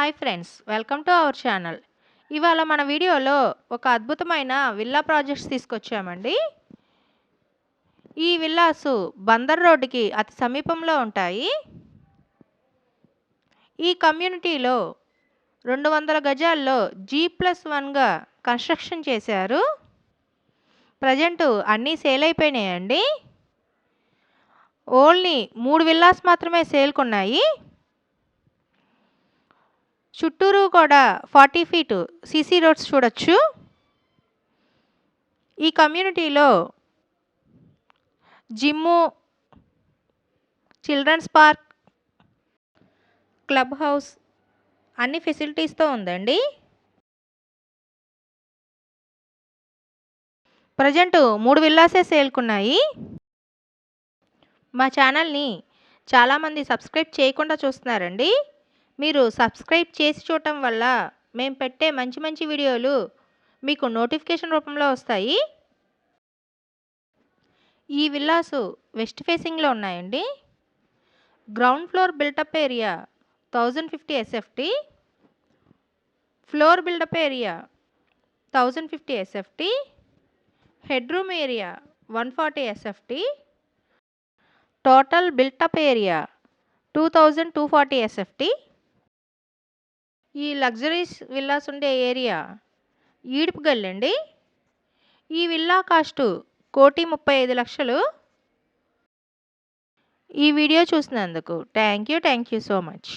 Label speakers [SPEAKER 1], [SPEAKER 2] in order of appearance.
[SPEAKER 1] Hi friends, welcome to our channel. ఇవాళ మన వీడియోలో ఒక అద్భుతమైన విల్లా ప్రాజెక్ట్స్ తీసుకొచ్చామండి. ఈ విల్లాసు బందర్ రోడ్డుకి అతి సమీపంలో ఉంటాయి. ఈ కమ్యూనిటీలో 200 గజాల్లో G+1గా కన్స్ట్రక్షన్ చేశారు. ప్రజెంట్ అన్నీ సేల్ అయిపోయినాయండి. ఓన్లీ 3 విల్లాస్ మాత్రమే సేల్కున్నాయి. చుట్టూరు కూడా 40 ఫీట్ సీసీ రోడ్స్ చూడొచ్చు. ఈ కమ్యూనిటీలో gym, childrens park, club house అన్ని ఫెసిలిటీస్తో ఉందండి. ప్రజెంట్ 3 విల్లాసే సేల్కున్నాయి. మా ఛానల్ని చాలామంది సబ్స్క్రైబ్ చేయకుండా చూస్తున్నారండి. మీరు సబ్స్క్రైబ్ చేసి చూడటం వల్ల మేము పెట్టే మంచి మంచి వీడియోలు మీకు నోటిఫికేషన్ రూపంలో వస్తాయి. ఈ విల్లాసు వెస్ట్ ఫేసింగ్లో ఉన్నాయండి. Ground floor built up area 1050 SFT, floor built up area 1050 SFT, head room area 140 SFT, total built up area 2240 SFT. ఈ లగ్జరీస్ విల్లాస్ ఉండే ఏరియా ఈడుపుగల్లు అండి. ఈ విల్లా కాస్టు 1,35,00,000. ఈ వీడియో చూసినందుకు థ్యాంక్ యూ సో మచ్.